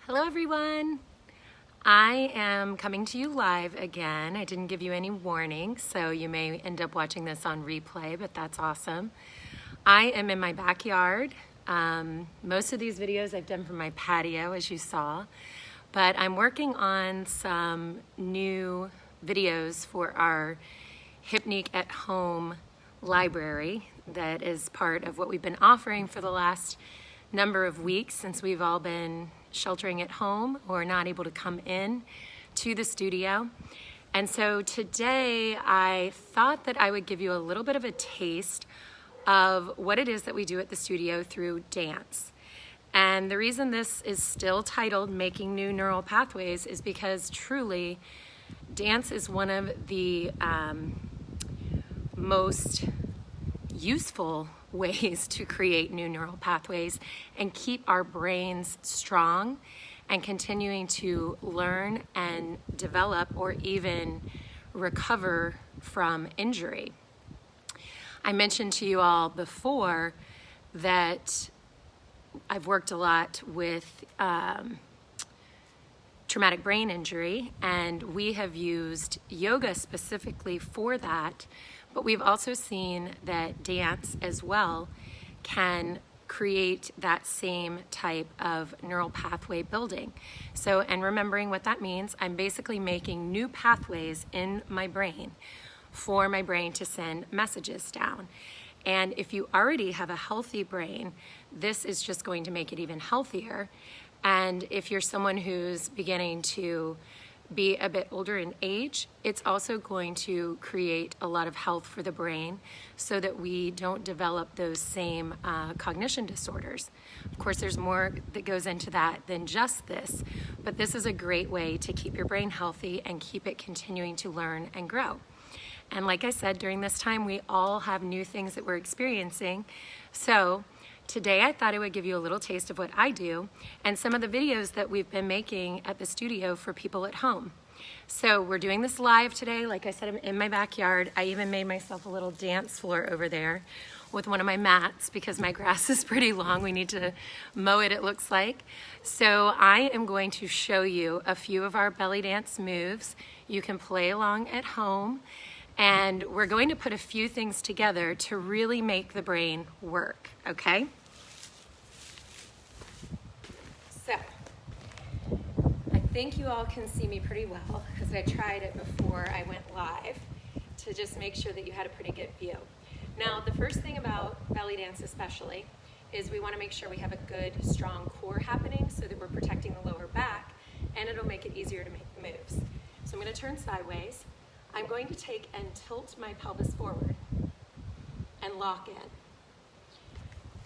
Hello everyone. I am coming to you live again. I didn't give you any warning, so you may end up watching this on replay, but that's awesome. I am in my backyard. Most of these videos I've done from my patio, as you saw, but I'm working on some new videos for our Hypnique at Home library that is part of what we've been offering for the last number of weeks since we've all been sheltering at home or not able to come in to the studio. And so today I thought that I would give you a little bit of a taste of what it is that we do at the studio through dance. And the reason this is still titled Making New Neural Pathways is because truly dance is one of the most useful ways to create new neural pathways and keep our brains strong and continuing to learn and develop or even recover from injury. I mentioned to you all before that I've worked a lot with traumatic brain injury, and we have used yoga specifically for that. But we've also seen that dance as well can create that same type of neural pathway building. So, and remembering what that means, I'm basically making new pathways in my brain for my brain to send messages down. And if you already have a healthy brain, this is just going to make it even healthier. And if you're someone who's beginning to be a bit older in age, it's also going to create a lot of health for the brain so that we don't develop those same cognition disorders. Of course, there's more that goes into that than just this, but this is a great way to keep your brain healthy and keep it continuing to learn and grow. And like I said, during this time, we all have new things that we're experiencing. So today I thought I would give you a little taste of what I do and some of the videos that we've been making at the studio for people at home. So we're doing this live today. Like I said, I'm in my backyard. I even made myself a little dance floor over there with one of my mats because my grass is pretty long. We need to mow it, it looks like. So I am going to show you a few of our belly dance moves. You can play along at home. And we're going to put a few things together to really make the brain work, okay? So, I think you all can see me pretty well because I tried it before I went live to just make sure that you had a pretty good view. Now, the first thing about belly dance especially is we want to make sure we have a good, strong core happening so that we're protecting the lower back, and it'll make it easier to make the moves. So I'm going to turn sideways. I'm going to take and tilt my pelvis forward and lock in.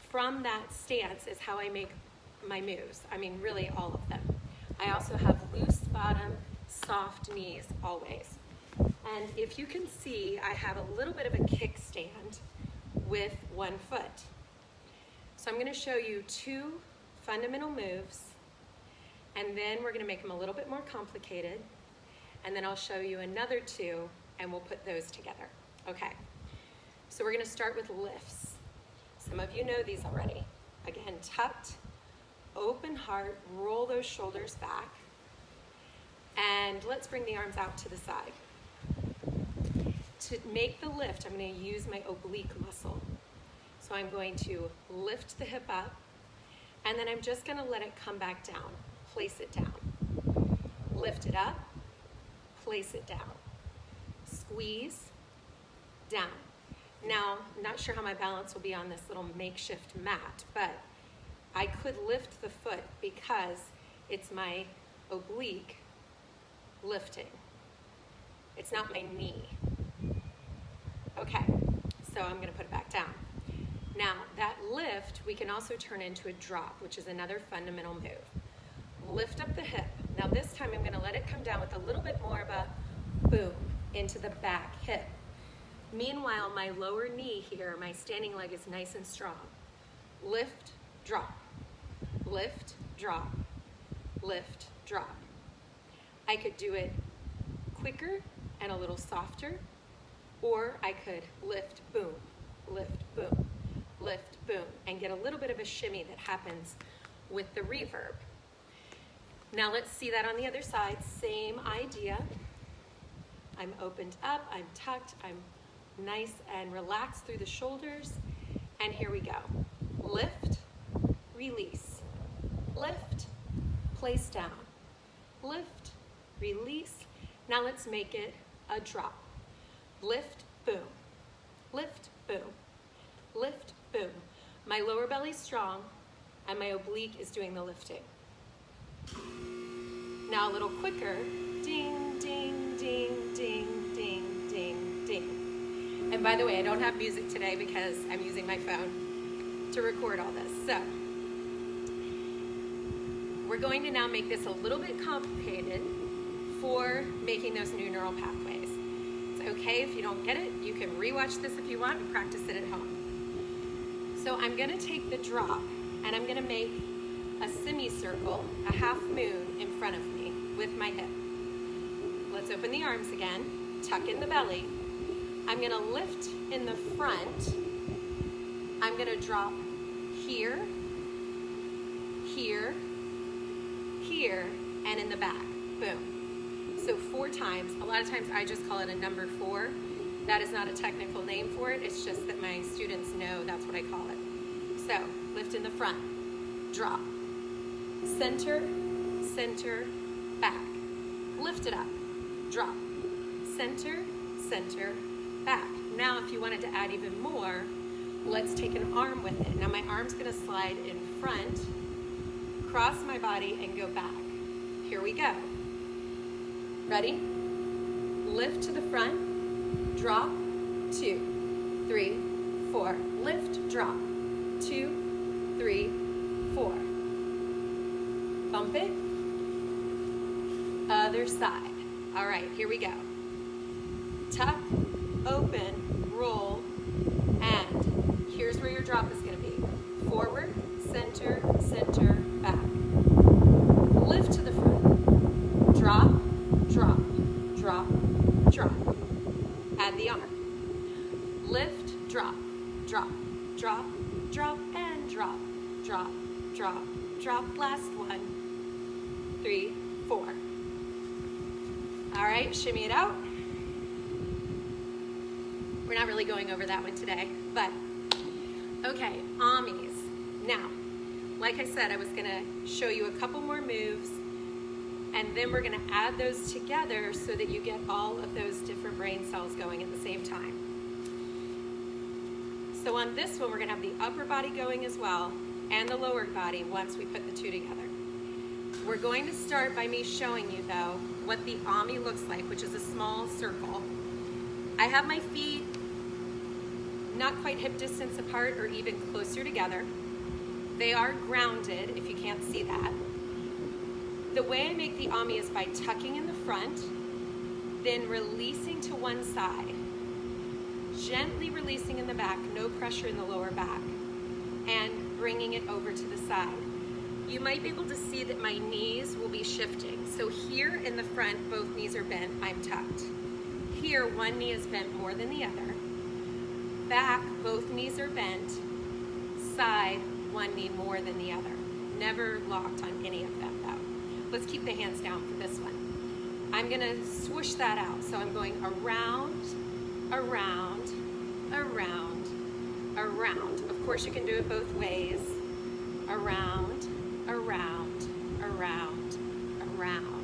From that stance is how I make my moves. I mean, really all of them. I also have loose bottom, soft knees always. And if you can see, I have a little bit of a kickstand with one foot. So I'm going to show you two fundamental moves, and then we're going to make them a little bit more complicated. And then I'll show you another two, and we'll put those together. Okay, so we're gonna start with lifts. Some of you know these already. Again, tucked, open heart, roll those shoulders back, and let's bring the arms out to the side. To make the lift, I'm gonna use my oblique muscle. So I'm going to lift the hip up, and then I'm just gonna let it come back down. Place it down. Lift it up. Place it down, squeeze, down. Now, I'm not sure how my balance will be on this little makeshift mat, but I could lift the foot because it's my oblique lifting. It's not my knee. Okay, so I'm gonna put it back down. Now, that lift, we can also turn into a drop, which is another fundamental move. Lift up the hip. Now this time I'm going to let it come down with a little bit more of a boom into the back hip. Meanwhile, my lower knee here, my standing leg is nice and strong. Lift, drop, lift, drop, lift, drop. I could do it quicker and a little softer, or I could lift, boom, lift, boom, lift, boom, and get a little bit of a shimmy that happens with the reverb. Now let's see that on the other side. Same idea. I'm opened up, I'm tucked, I'm nice and relaxed through the shoulders. And here we go. Lift, release. Lift, place down. Lift, release. Now let's make it a drop. Lift, boom. Lift, boom. Lift, boom. My lower belly's strong and my oblique is doing the lifting. Now a little quicker. Ding, ding, ding, ding, ding, ding, ding. And by the way, I don't have music today because I'm using my phone to record all this. So we're going to now make this a little bit complicated for making those new neural pathways. It's okay if you don't get it. You can rewatch this if you want and practice it at home. So I'm going to take the drop and I'm going to make a semicircle, a half moon in front of me with my hip. Let's open the arms again, tuck in the belly. I'm going to lift in the front. I'm going to drop here, here, here, and in the back. Boom. So 4 times. A lot of times I just call it a number 4. That is not a technical name for it. It's just that my students know that's what I call it. So lift in the front, drop, center, center, back. Lift it up, drop, center, center, back. Now if you wanted to add even more, let's take an arm with it. Now my arm's gonna slide in front, cross my body and go back. Here we go. Ready? Lift to the front, drop, 2, 3, 4. Lift, drop, 2, 3, 4. Bump it. Other side. All right, here we go. Tuck, open, roll, and here's where your drop is going to be. Forward, center, center, back. Lift to the front. Drop, drop, drop, drop. Add the arm. Lift, drop, drop, drop, drop, and drop, drop, drop, drop. Last one. 3, 4. All right, shimmy it out. We're not really going over that one today, but okay, Amis. Now, like I said, I was gonna show you a couple more moves and then we're gonna add those together so that you get all of those different brain cells going at the same time. So on this one, we're gonna have the upper body going as well and the lower body once we put the 2 together. We're going to start by me showing you though what the Ami looks like, which is a small circle. I have my feet not quite hip distance apart or even closer together. They are grounded, if you can't see that. The way I make the Ami is by tucking in the front, then releasing to one side, gently releasing in the back, no pressure in the lower back, and bringing it over to the side. You might be able to see that my knees will be shifting. So here in the front, both knees are bent, I'm tucked. Here, one knee is bent more than the other. Back, both knees are bent. Side, one knee more than the other. Never locked on any of them though. Let's keep the hands down for this one. I'm gonna swoosh that out. So I'm going around, around, around, around. Of course you can do it both ways. Around, around, around, around.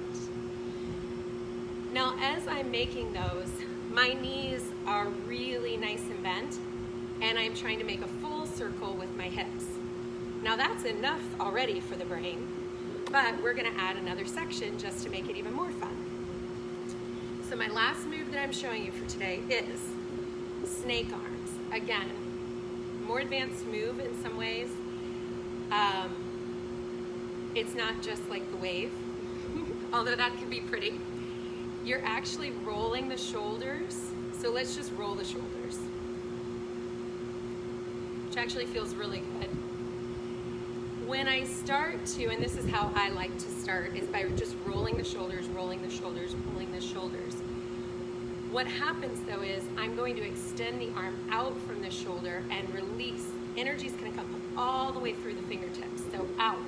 Now as I'm making those, my knees are really nice and bent and I'm trying to make a full circle with my hips. Now that's enough already for the brain, but we're gonna add another section just to make it even more fun. So my last move that I'm showing you for today is snake arms. Again, more advanced move in some ways. It's not just like the wave, although that can be pretty. You're actually rolling the shoulders. So let's just roll the shoulders, which actually feels really good. When I start to, and this is how I like to start, is by just rolling the shoulders, rolling the shoulders, rolling the shoulders. What happens though is I'm going to extend the arm out from the shoulder and release. Energy is going to come all the way through the fingertips. So out,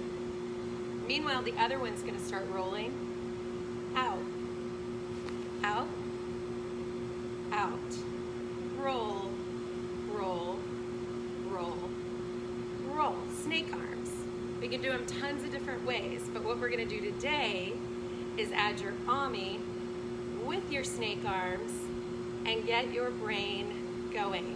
Meanwhile, the other one's gonna start rolling out, out, out, roll, roll, roll, roll. Snake arms. We can do them tons of different ways, but what we're gonna do today is add your Ami with your snake arms and get your brain going.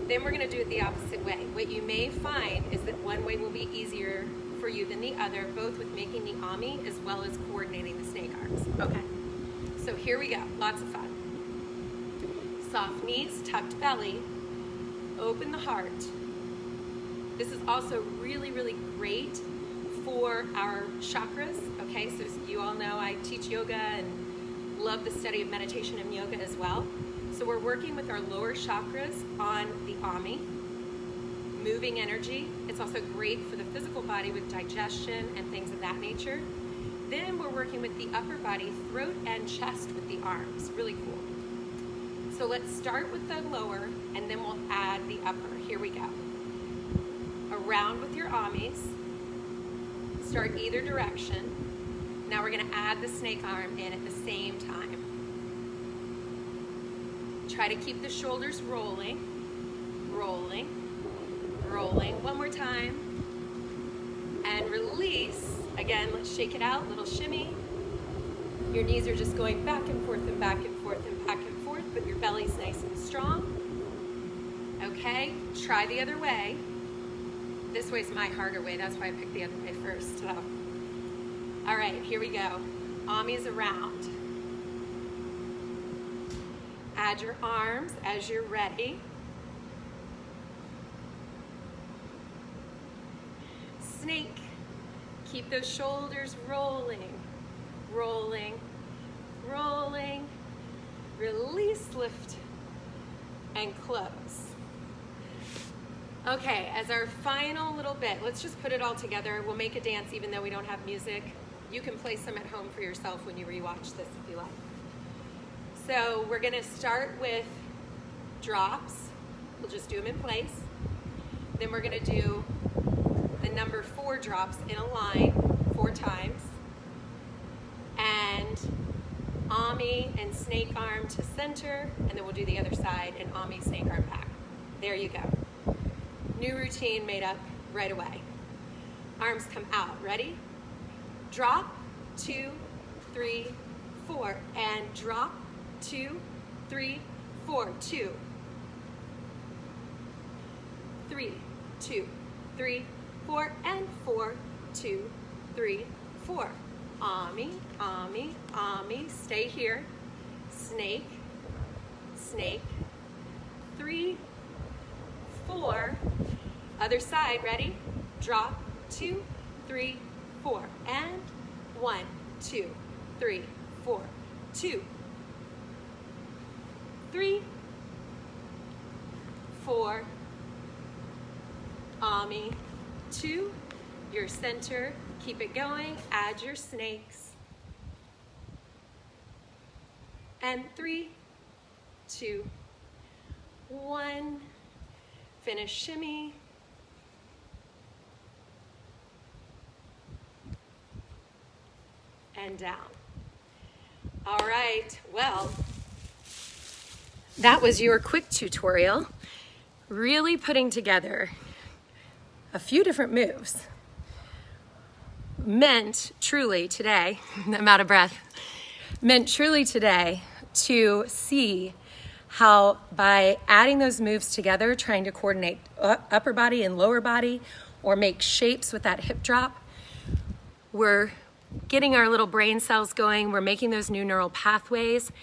Then we're gonna do it the opposite way. What you may find is that one way will be easier for you than the other, both with making the Ami as well as coordinating the snake arms. Okay, so here we go, lots of fun. Soft knees, tucked belly, open the heart. This is also really, really great for our chakras, okay? So you all know I teach yoga and love the study of meditation and yoga as well. So we're working with our lower chakras on the Ami, moving energy. It's also great for the physical body with digestion and things of that nature. Then we're working with the upper body, throat and chest with the arms. Really cool. So let's start with the lower and then we'll add the upper. Here we go. Around with your Amis. Start either direction. Now we're gonna add the snake arm in at the same time. Try to keep the shoulders rolling, rolling, rolling. One more time. And release. Again, let's shake it out, little shimmy. Your knees are just going back and forth and back and forth and back and forth, but your belly's nice and strong. Okay, try the other way. This way's my harder way, that's why I picked the other way first. So. All right, here we go. Ami's around. Add your arms as you're ready. Snake. Keep those shoulders rolling, rolling, rolling. Release, lift, and close. Okay, as our final little bit, let's just put it all together. We'll make a dance even though we don't have music. You can play some at home for yourself when you rewatch this if you like. So we're gonna start with drops. We'll just do them in place. Then we're gonna do the number 4 drops in a line 4 times. And Ami and snake arm to center, and then we'll do the other side and Ami, snake arm back. There you go. New routine made up right away. Arms come out, ready? Drop, 2, 3, 4, and drop, 2, 3, 4, 2, 3, 2, 3, 4, and 4, 2, 3, 4. Ami, Ami, Ami, stay here. Snake, snake, 3, 4. Other side, ready? Drop, 2, 3, 4, and 1, 2, 3, 4, 2, 3, 4, Ami, 2, your center, keep it going, add your snakes, and 3, 2, 1, finish shimmy, and down. All right, well, that was your quick tutorial, really putting together a few different moves. Meant truly today, I'm out of breath, meant truly today to see how by adding those moves together, trying to coordinate upper body and lower body or make shapes with that hip drop, we're getting our little brain cells going, we're making those new neural pathways.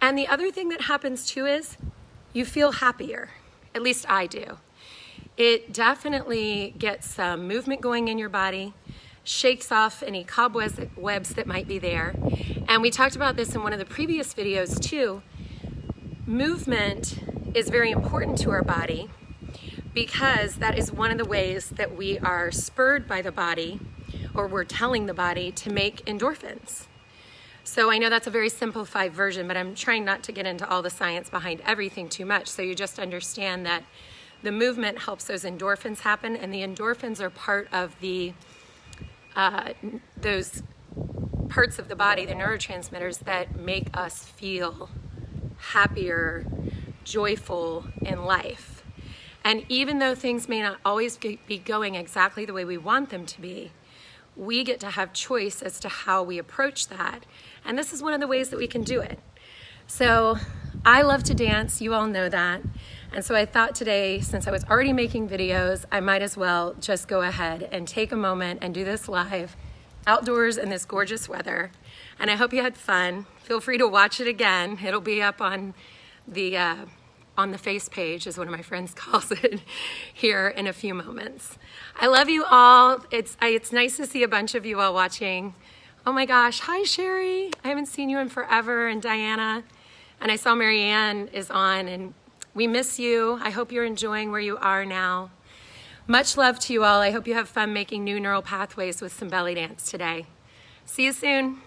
And the other thing that happens too is you feel happier, at least I do. It definitely gets some movement going in your body, shakes off any cobwebs that might be there. And we talked about this in one of the previous videos too. Movement is very important to our body because that is one of the ways that we are spurred by the body, or we're telling the body to make endorphins. So I know that's a very simplified version, but I'm trying not to get into all the science behind everything too much, so you just understand that the movement helps those endorphins happen, and the endorphins are part of the those parts of the body, the neurotransmitters that make us feel happier, joyful in life. And even though things may not always be going exactly the way we want them to be, we get to have choice as to how we approach that. And this is one of the ways that we can do it. So I love to dance, you all know that. And so I thought today, since I was already making videos, I might as well just go ahead and take a moment and do this live outdoors in this gorgeous weather. And I hope you had fun. Feel free to watch it again. It'll be up on the face page, as one of my friends calls it, here in a few moments. I love you all. It's nice to see a bunch of you all watching. Oh my gosh, hi Sherry. I haven't seen you in forever, and Diana. And I saw Marianne is on, and we miss you. I hope you're enjoying where you are now. Much love to you all. I hope you have fun making new neural pathways with some belly dance today. See you soon.